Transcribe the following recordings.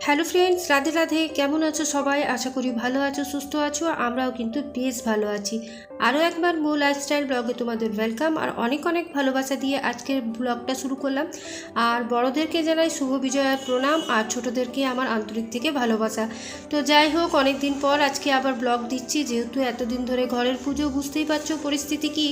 Hello friends, Radhe Radhe. কেমন আছো সবাই? আশা করি ভালো আছো, সুস্থ আছো। আমরাও কিন্তু বেশ ভালো আছি। আরও একবার মো লাইফস্টাইল ব্লগে তোমাদের ওয়েলকাম আর অনেক অনেক ভালোবাসা দিয়ে আজকের ব্লগটা শুরু করলাম। আর বড়োদেরকে জানাই শুভ বিজয়ার প্রণাম আর ছোটোদেরকে আমার আন্তরিক থেকে ভালোবাসা। তো যাই হোক, অনেক দিন পর আজকে আবার ব্লগ দিচ্ছি, যেহেতু এতদিন ধরে ঘরের পুজো, বুঝতেই পারছো পরিস্থিতি কী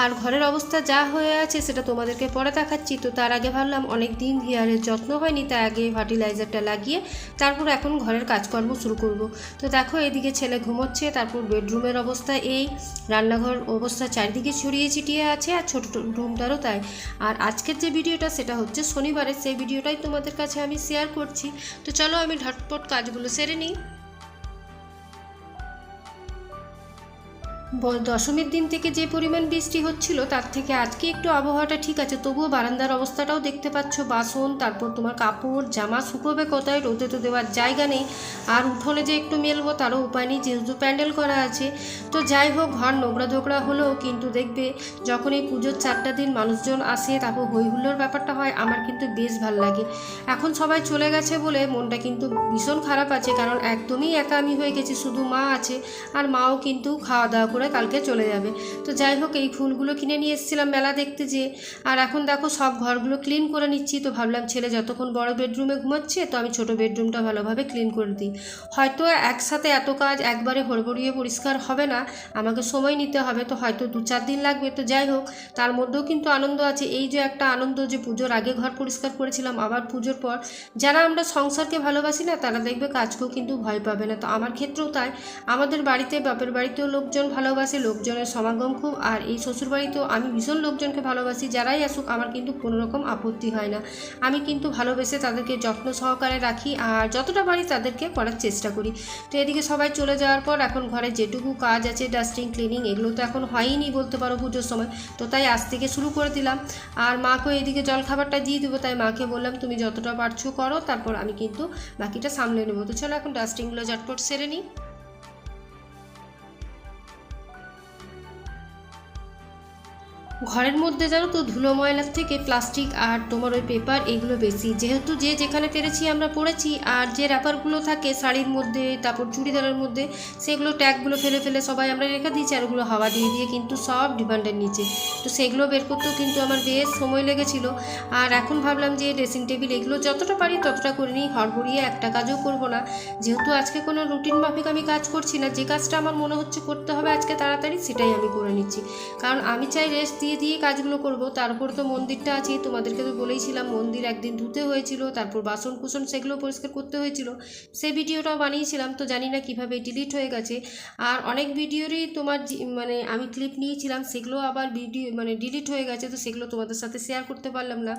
আর ঘরের অবস্থা যা হয়ে আছে সেটা তোমাদেরকে পরে দেখাচ্ছি। তো তার আগে ভাবলাম অনেক দিন হেয়ারের যত্ন হয়নি, তাই আগে ফার্টিলাইজারটা লাগিয়ে তারপর এখন ঘরের কাজকর্ম শুরু করব। তো দেখো, এদিকে ছেলে ঘুমোচ্ছে, তারপর বেডরুমের অবস্থা এই, রান্নাঘর অবস্থা চারিদিকে ছড়িয়ে ছিটিয়ে আছে, আর ছোটো রুমটারও তাই। আর আজকের যে ভিডিওটা সেটা হচ্ছে শনিবারের, সেই ভিডিওটাই তোমাদের কাছে আমি শেয়ার করছি। তো চলো আমি ঝটপট কাজগুলো সেরে নিই। দশমীর দিন থেকে যে পরিমাণ বৃষ্টি হচ্ছিল তার থেকে আজকে একটু আবহাওয়াটা ঠিক আছে, তবুও বারান্দার অবস্থাটাও দেখতে পাচ্ছ, বাসন, তারপর তোমার কাপড় জামা শুকোবে কোথায়, রোদে তো দেওয়ার জায়গা নেই। আর উঠোনে যে একটু মেলবো তারও উপায় নেই, যেহেতু প্যান্ডেল করা আছে। তো যাই হোক, ঘর নোংরা ধোকরা হলেও কিন্তু দেখবে যখন এই পুজোর 4টা দিন মানুষজন আসে, তারপর হইহুল্লোর ব্যাপারটা হয়, আমার কিন্তু বেশ ভালো লাগে। এখন সবাই চলে গেছে বলে মনটা কিন্তু ভীষণ খারাপ আছে, কারণ একদমই একা আমি হয়ে গেছি, শুধু মা আছে। আর মাও কিন্তু খাওয়া দাওয়া করে কালকে চলে যাবে। তো যাই হোক, এই ফুলগুলো কিনে নিয়ে এসেছিলাম মেলা দেখতে যে। আর এখন দেখো সব ঘরগুলো ক্লিন করে নিচ্ছি। তো ভাবলাম ছেলে যতক্ষণ বড় বেডরুমে ঘুমাচ্ছে, তো আমি ছোট বেডরুমটা ভালোভাবে ক্লিন করে দিই। হয়তো একসাথে এত কাজ একবারে হড়বড়িয়ে পরিষ্কার হবে না, আমাকে সময় নিতে হবে, তো হয়তো 2-4 দিন লাগবে। তো যাই হোক, তার মধ্যেও কিন্তু আনন্দ আছে। এই যে একটা আনন্দ যে পুজোর আগে ঘর পরিষ্কার করেছিলাম, আবার পুজোর পর যারা আমরা সংসারকে ভালোবাসি না, তারা দেখবে কাজকেও কিন্তু ভয় পাবে না। তো আমার ক্ষেত্রেও তাই, আমাদের বাড়িতে, বাপের বাড়িতেও লোকজন ভালোবাসে, লোকজনের সমাগম খুব। আর এই শ্বশুরবাড়িতেও আমি ভীষণ লোকজনকে ভালোবাসি, যারাই আসুক আমার কিন্তু কোনো রকম আপত্তি হয় না। আমি কিন্তু ভালোবেসে তাদেরকে যত্ন সহকারে রাখি আর যতটা পারি তাদেরকে করার চেষ্টা করি। তো এদিকে সবাই চলে যাওয়ার পর এখন ঘরে যেটুকু কাজ আছে, ডাস্টিং, ক্লিনিং, এগুলো তো এখন হয়নি বলতে পারো পুজোর সময়। তো তাই আজ থেকে শুরু করে দিলাম। আর মাকেও এদিকে জলখাবারটা দিয়ে দেবো, তাই মাকে বললাম তুমি যতটা পারছো করো, তারপর আমি কিন্তু বাকিটা সামলে নেবো। তো চলো এখন ডাস্টিংগুলো ঝটপট সেরে নিই। ঘরের মধ্যে জানো তো ধুলো ময়লার থেকে প্লাস্টিক আর তোমার ওই পেপার, এগুলো বেশি, যেহেতু যে যেখানে পেরেছি আমরা পড়েছি। আর যে র্যাপারগুলো থাকে শাড়ির মধ্যে, তারপর চুড়িদারের মধ্যে, সেগুলো ট্যাগগুলো ফেলে ফেলে সবাই আমরা রেখে দিয়েছি, আর ওগুলো হাওয়া দিয়ে দিয়ে কিন্তু সব ডিমান্ডের নিচে। তো সেগুলো বের করতেও কিন্তু আমার বেশ সময় লেগেছিল। আর এখন ভাবলাম যে ড্রেসিং টেবিল, এগুলো যতটা পারি ততটা করে নিই, হড়বড়িয়ে একটা কাজও করব না। যেহেতু আজকে কোনো রুটিন মাফিক আমি কাজ করছি না, যে কাজটা আমার মনে হচ্ছে করতে হবে আজকে তাড়াতাড়ি, সেটাই আমি করে নিচ্ছি। কারণ আমি চাই রেস্ট দিয়ে দিয়ে কাজগুলো করব। তারপর তো মন্দিরটা আছে, তোমাদেরকে তো বলেইছিলাম মন্দির একদিন ধুতে হয়েছিল, তারপর বাসন কুসন সেগুলো পরিষ্কার করতে হয়েছিল, সেই ভিডিওটাও বানিয়েছিলাম। তো জানি না কিভাবে ডিলিট হয়ে গেছে। আর অনেক ভিডিওরই তোমার মানে আমি ক্লিপ নিয়েছিলাম, সেগুলো আবার ভিডিও মানে ডিলিট হয়ে গেছে, তো সেগুলো তোমাদের সাথে শেয়ার করতে পারলাম না।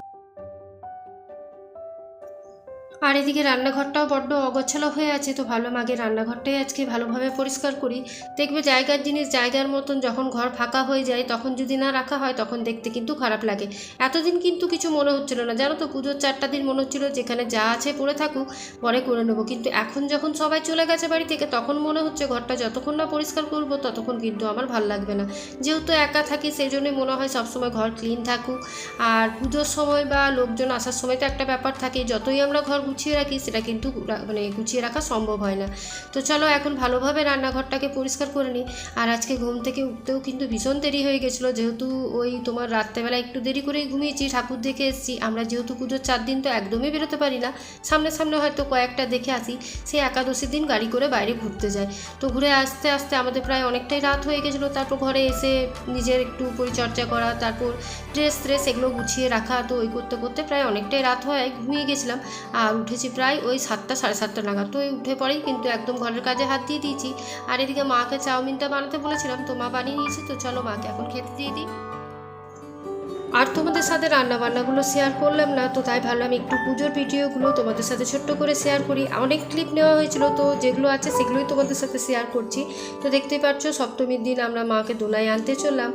আর এদিকে রান্নাঘরটাও বড্ড অগোছালো হয়ে আছে, তো ভাবলাম আগে রান্নাঘরটাই আজকে ভালোভাবে পরিষ্কার করি। দেখবে জায়গার জিনিস জায়গার মতন যখন ঘর ফাঁকা হয়ে যায়, তখন যদি না রাখা হয় তখন দেখতে কিন্তু খারাপ লাগে। এতদিন কিন্তু কিছু মনে হচ্ছিল না, জানো তো, পুজোর 4টা দিন মনে হচ্ছিল যেখানে যা আছে পড়ে থাকুক, পরে করে নেবো। কিন্তু এখন যখন সবাই চলে গেছে বাড়ি থেকে, তখন মনে হচ্ছে ঘরটা যতক্ষণ না পরিষ্কার করবো ততক্ষণ কিন্তু আমার ভাল লাগবে না। যেহেতু একা থাকি, সেই জন্যই মনে হয় সবসময় ঘর ক্লিন থাকুক। আর পুজোর সময় বা লোকজন আসার সময় তো একটা ব্যাপার থাকে, যতই আমরা ঘর গুছিয়ে রাখি সেটা কিন্তু মানে গুছিয়ে রাখা সম্ভব হয় না। তো চলো এখন ভালোভাবে রান্নাঘরটাকে পরিষ্কার করে নিই। আর আজকে ঘুম থেকে উঠতেও কিন্তু ভীষণ দেরি হয়ে গেছিলো, যেহেতু ওই তোমার রাত্রেবেলা একটু দেরি করেই ঘুমিয়েছি, ঠাকুর দেখে এসেছি। আমরা যেহেতু পুজোর 4 দিন তো একদমই বেরোতে পারি না, সামনে সামনে হয়তো কয়েকটা দেখে আসি, সেই একাদশীর দিন গাড়ি করে বাইরে ঘুরতে যাই। তো ঘুরে আসতে আসতে আমাদের প্রায় অনেকটাই রাত হয়ে গেছিলো। তারপর ঘরে এসে নিজের একটু পরিচর্যা করা, তারপর ড্রেস এগুলো গুছিয়ে রাখা, তো ওই করতে করতে প্রায় অনেকটাই রাত হয়, ঘুমিয়ে গেছিলাম। আর উঠেছি প্রায় ওই 7টা, 7:30 নাগাদ। তো ওই উঠে পরেই কিন্তু একদম ঘরের কাজে হাত দিয়ে দিয়েছি। আর এদিকে মাকে চাউমিনটা বানাতে বলেছিলাম, তো মা বানিয়ে নিয়েছি। তো চলো মাকে এখন খেতে দিয়ে দিই। আর তোমাদের সাথে রান্নাবান্নাগুলো শেয়ার করলাম না, তো তাই ভাবলাম একটু পুজোর ভিডিওগুলো তোমাদের সাথে ছোট্ট করে শেয়ার করি। অনেক ক্লিপ নেওয়া হয়েছিল, তো যেগুলো আছে সেগুলোই তোমাদের সাথে শেয়ার করছি। তো দেখতেই পাচ্ছ সপ্তমীর দিন আমরা মাকে দোলায় আনতে চললাম।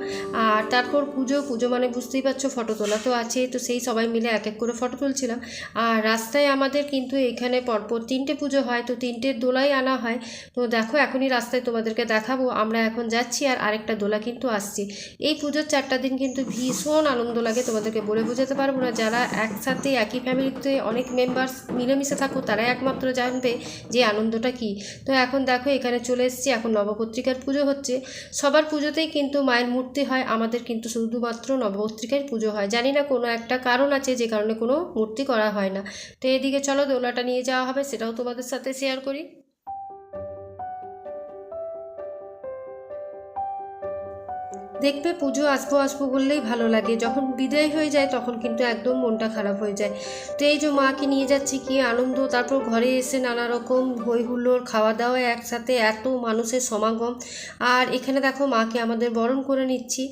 আর তারপর পুজো মানে বুঝতেই পারছো ফটো তোলা তো আছে, তো সেই সবাই মিলে এক এক করে ফটো তুলছিলাম। আর রাস্তায় আমাদের কিন্তু এখানে পরপর 3টে পুজো হয়, তো 3টে দোলাই আনা হয়। তো দেখো এখনই রাস্তায় তোমাদেরকে দেখাবো, আমরা এখন যাচ্ছি আর আরেকটা দোলা কিন্তু আসছে। এই পুজোর 4টা দিন কিন্তু ভীষণ আনন্দ আনন্দ লাগে তোমাদেরকে বলে বোঝাতে পারবো না। যারা একসাথে একই ফ্যামিলিতে অনেক মেম্বার্স মিলেমিশে থাকো তারাই একমাত্র জানবে যে আনন্দটা কী। তো এখন দেখো এখানে চলে এসেছি, এখন নবপত্রিকার পুজো হচ্ছে। সবার পুজোতেই কিন্তু মায়ের মূর্তি হয়, আমাদের কিন্তু শুধুমাত্র নবপত্রিকার পুজো হয়। জানি না কোনো একটা কারণ আছে যে কারণে কোনো মূর্তি করা হয় না। তো এদিকে চলো দোলাটা নিয়ে যাওয়া হবে, সেটাও তোমাদের সাথে শেয়ার করি। দেখবে পুজো আসবো আসবো বললেই ভালো লাগে, যখন বিদায় হয়ে যায় তখন কিন্তু একদম মনটা খারাপ হয়ে যায়। তো এই যে মাকে নিয়ে যাচ্ছি, কি আনন্দ। তারপর ঘরে এসে নানা রকম হই হুল্লোড়, খাওয়া দাওয়া একসাথে, এত মানুষের সমাগম। আর এখানে দেখো মাকে আমাদের বরণ করে নিচ্ছি।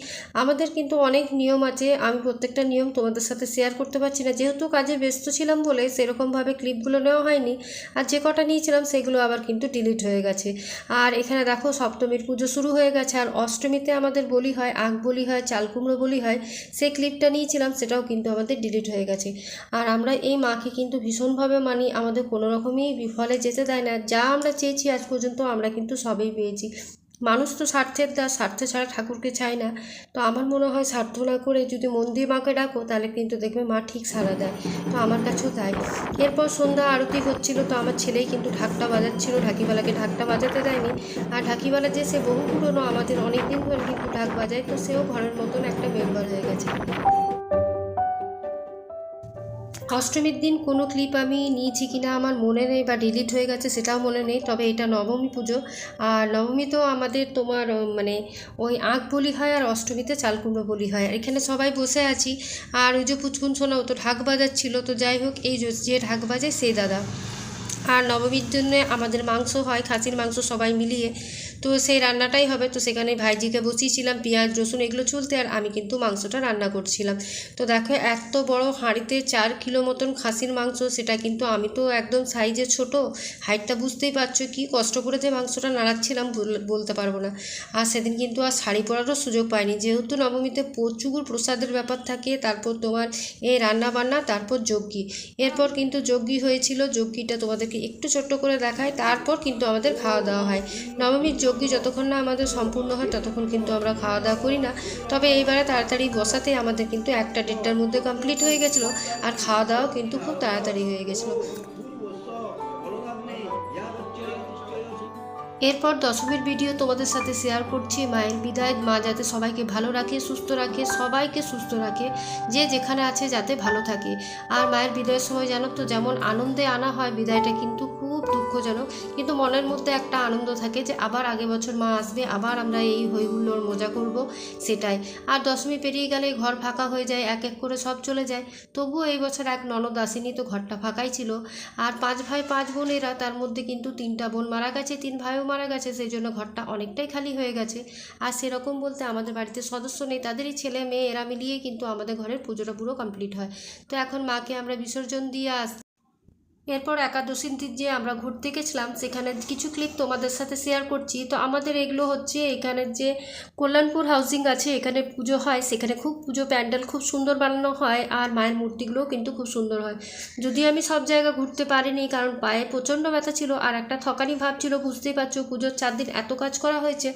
আমাদের কিন্তু অনেক নিয়ম আছে, আমি প্রত্যেকটা নিয়ম তোমাদের সাথে শেয়ার করতে পারছি না, যেহেতু কাজে ব্যস্ত ছিলাম বলে সেরকমভাবে ক্লিপগুলো নেওয়া হয়নি। আর যে কটা নিয়েছিলাম সেগুলো আবার কিন্তু ডিলিট হয়ে গেছে। আর এখানে দেখো সপ্তমীর পুজো শুরু হয়ে গেছে, আর অষ্টমীতে আমাদের বলি হয়, আখ বলি হয়, চাল কুমড়ো বলি হয়। সেই ক্লিপটা নিয়েছিলাম, সেটাও কিন্তু আমাদের ডিলিট হয়ে গেছে। আর আমরা এই মাকে কিন্তু ভীষণভাবে মানি, আমাদের কোনো রকমই বিফলে যেতে দেয় না। যা আমরা চেয়েছি আজ পর্যন্ত আমরা কিন্তু সবই পেয়েছি। মানুষ তো স্বার্থের দাস, স্বার্থ ছাড়া ঠাকুরকে চায় না। তো আমার মনে হয় স্বার্থ না করে যদি মন দিয়ে মাকে ডাকো তাহলে কিন্তু দেখবে মা ঠিক সাড়া দেয়। তো আমার কাছেও তাই। এরপর সন্ধ্যা আরতি হচ্ছিল, তো আমার ছেলেই কিন্তু ঢাকটা বাজাচ্ছিল, ঢাকিওয়ালাকে ঢাকটা বাজাতে দেয়নি। আর ঢাকিওয়ালা যে সে বহু পুরনো, আমাদের অনেক দিন ধরে কিন্তু ঢাক বাজায়, তো সেও ঘরের মতন একটা মেম্বার হয়ে গেছে। অষ্টমীর দিন কোনো ক্লিপ আমি নিয়েছি কিনা আমার মনে নেই, বা ডিলিট হয়ে গেছে সেটাও মনে নেই। তবে এটা নবমী পুজো, আর নবমী তো আমাদের তোমার মানে ওই আঁখ বলি হয়, আর অষ্টমীতে চাল কুমড়ো বলি হয়। আর এখানে সবাই বসে আছি, আর ওই যে পুচকুন সোনাও তো ঢাক বাজাচ্ছিল। তো যাই হোক, এই যে ঢাক বাজায় সেই দাদা। আর নবমীর জন্য আমাদের মাংস হয়, খাসির মাংস সবাই মিলিয়ে, তো সেই রান্নাটাই হবে। তো সেখানে ভাইজিকে বসিয়েছিলাম, পেঁয়াজ রসুন এগুলো চলতে, আর আমি কিন্তু মাংসটা রান্না করছিলাম। তো দেখো এত বড় হাঁড়িতে 4 কিলো মতন খাসির মাংস, সেটা কিন্তু আমি তো একদম সাইজে ছোট, হাইটটা বুঝতেই পারছো, কি কষ্ট করে যে মাংসটা নাড়াচ্ছিলাম বলতে পারবো না। আর সেদিন কিন্তু আর শাড়ি পরারও সুযোগ পাইনি, যেহেতু নবমীতে প্রচুর প্রসাদের ব্যাপার থাকে। তারপর তোমার এই রান্না বান্না, তারপর যজ্ঞি। এরপর কিন্তু যজ্ঞি হয়েছিল, যজ্ঞিটা তোমাদেরকে একটু ছোট্ট করে দেখায়, তারপর কিন্তু আমাদের খাওয়া দাওয়া হয়। নবমীর যজ্ঞি যতক্ষণ না আমাদের সম্পূর্ণ হয় ততক্ষণ কিন্তু আমরা খাওয়া দাওয়া করি না। তবে এইবারে তাড়াতাড়ি বসাতে আমাদের কিন্তু 1টা-1.5টার মধ্যে কমপ্লিট হয়ে গেছিলো, আর খাওয়া দাওয়াও কিন্তু খুব তাড়াতাড়ি হয়ে গেছিলো। এরপর দশমীর ভিডিও তোমাদের সাথে শেয়ার করছি। মায়ের বিদায়, মা যাতে সবাইকে ভালো রাখে, সুস্থ রাখে, সবাইকে সুস্থ রাখে, যে যেখানে আছে যাতে ভালো থাকে। আর মায়ের বিদায়ের সময় জানো তো, যেমন আনন্দে আনা হয়, বিদায়টা কিন্তু খুব দুঃখজনক, কিন্তু মনের মধ্যে একটা আনন্দ থাকে যে আবার আগের বছর মা আসবে, আবার আমরা এই হই হুল্লোড় মজা করব, সেটাই। আর দশমী পেরিয়ে গেলে ঘর ফাঁকা হয়ে যায়, এক এক করে সব চলে যায়। তবুও এই বছর এক ননদ আসেনি, তো ঘরটা ফাঁকাই ছিল। আর 5 ভাই 5 বোন এরা, তার মধ্যে কিন্তু 3টা বোন মারা গেছে, 3 ভাইও মারা গেছে, সেই জন্য ঘরটা অনেকটাই খালি হয়ে গেছে। আর সেরকম বলতে আমাদের বাড়িতে সদস্য নেই, তাদেরই ছেলে মেয়ে এরা মিলিয়ে কিন্তু আমাদের ঘরের পুজোটা পুরো কমপ্লিট হয়। তো এখন মাকে আমরা বিসর্জন দিয়ে এরপর একাদশীর দিন যে আমরা ঘুরতে গেছিলাম, সেখানে কিছু ক্লিপ তোমাদের সাথে শেয়ার করছি। তো আমাদের এগুলো হচ্ছে এখানের যে কল্যাণপুর হাউজিং আছে, এখানে পুজো হয়, সেখানে খুব পুজো প্যান্ডেল খুব সুন্দর বানানো হয়, আর মায়ের মূর্তিগুলোও কিন্তু খুব সুন্দর হয়। যদিও আমি সব জায়গা ঘুরতে পারিনি, কারণ পায়ে প্রচণ্ড ব্যথা ছিল, আর একটা থকানি ভাব ছিল। বুঝতেই পারছো, পুজোর 4 দিন এত কাজ করা হয়েছে,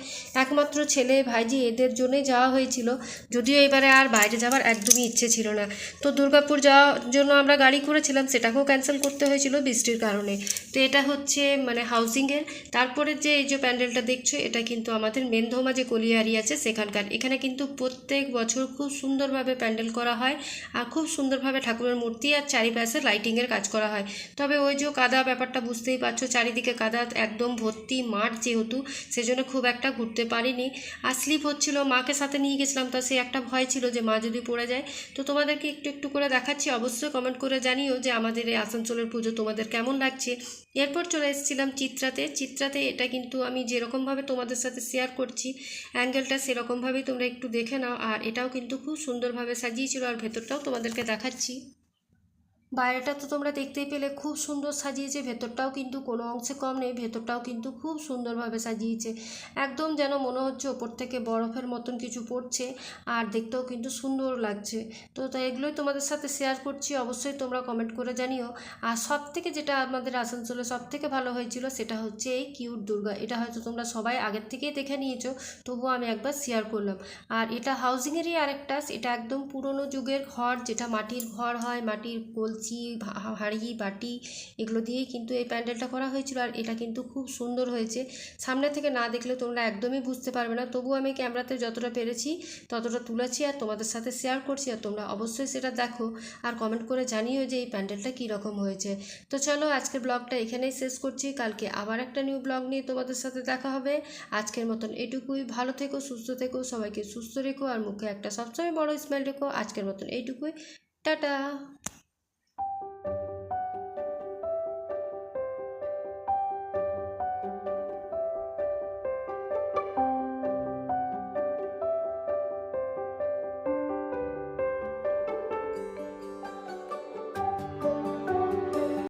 একমাত্র ছেলে ভাইজি এদের জন্যই যাওয়া হয়েছিল। যদিও এবারে আর বাইরে যাওয়ার একদমই ইচ্ছে ছিল না। তো দুর্গাপুর যাওয়ার জন্য আমরা গাড়ি করেছিলাম, সেটাকেও ক্যান্সেল করতে হয়েছিল বৃষ্টির কারণে। তো এটা হচ্ছে মানে হাউজিংয়ের। তারপরে যে এই যে প্যান্ডেলটা দেখছো, এটা কিন্তু আমাদের মেনধোমা যে কলিয়ারি আছে সেখানকার। এখানে কিন্তু প্রত্যেক বছর খুব সুন্দরভাবে প্যান্ডেল করা হয়, আর খুব সুন্দরভাবে ঠাকুরের মূর্তি আর চারিপাশে লাইটিংয়ের কাজ করা হয়। তবে ওই যে কাদা ব্যাপারটা বুঝতেই পারছো, চারিদিকে কাদা, একদম ভর্তি মাঠ যেহেতু, সেজন্য খুব একটা ঘুরতে পারিনি। আর স্লিপ হচ্ছিল, মাকে সাথে নিয়ে গেছিলাম, তো সে একটা ভয় ছিল যে মা যদি পড়ে যায়। তো তোমাদেরকে একটু একটু করে দেখাচ্ছি, অবশ্যই কমেন্ট করে জানিও যে আমাদের এই আসানসোলের পুজো তোমাদের কেমন লাগছে। এরপর চলে এসেছিলাম চিত্রাতে। এটা কিন্তু আমি যেরকমভাবে তোমাদের সাথে শেয়ার করছি অ্যাঙ্গেলটা, সেরকমভাবেই তোমরা একটু দেখে নাও। আর এটাও কিন্তু খুব সুন্দরভাবে সাজিয়েছিল, আর ভেতরটাও তোমাদেরকে দেখাচ্ছি। বাইরেটা তো তোমরা দেখতেই পেলে, খুব সুন্দর সাজিয়েছে, ভেতরটাও কিন্তু কোনো অংশে কম নেই, ভেতরটাও কিন্তু খুব সুন্দরভাবে সাজিয়েছে। একদম যেন মনে হচ্ছে ওপর থেকে বরফের মতন কিছু পড়ছে, আর দেখতেও কিন্তু সুন্দর লাগছে। তো তাই এগুলোই তোমাদের সাথে শেয়ার করছি, অবশ্যই তোমরা কমেন্ট করে জানিও। আর সব থেকে যেটা আমাদের আসানসোলে সব থেকে ভালো হয়েছিল সেটা হচ্ছে এই কিউট দুর্গা। এটা হয়তো তোমরা সবাই আগের থেকেই দেখে নিয়েছো, তবুও আমি একবার শেয়ার করলাম। আর এটা হাউজিংয়েরই আরেকটা, এটা একদম পুরনো যুগের ঘর, যেটা মাটির ঘর হয়, মাটির কলসি, হাঁড়ি, বাটি এগুলো দিয়েই কিন্তু এই প্যান্ডেলটা করা হয়েছিল। আর এটা কিন্তু খুব সুন্দর হয়েছে, সামনে থেকে না দেখলে তোমরা একদমই বুঝতে পারবে না, তবু আমি ক্যামেরাতে যতটা পেরেছি ততটা তুলেছি আর তোমাদের সাথে শেয়ার করছি। আর তোমরা অবশ্যই সেটা দেখো আর কমেন্ট করে জানিও যে এই প্যান্ডেলটা কীরকম হয়েছে। তো চলো, আজকের ব্লগটা এখানেই শেষ করছি, কালকে আবার একটা নিউ ব্লগ নিয়ে তোমাদের সাথে দেখা হবে। আজকের মতন এটুকুই, ভালো থেকো, সুস্থ থেকো, সবাইকে সুস্থ রেখো, আর মুখে একটা সবসময় বড় স্মাইল রেখো। আজকের মতন এইটুকুই, টাটা।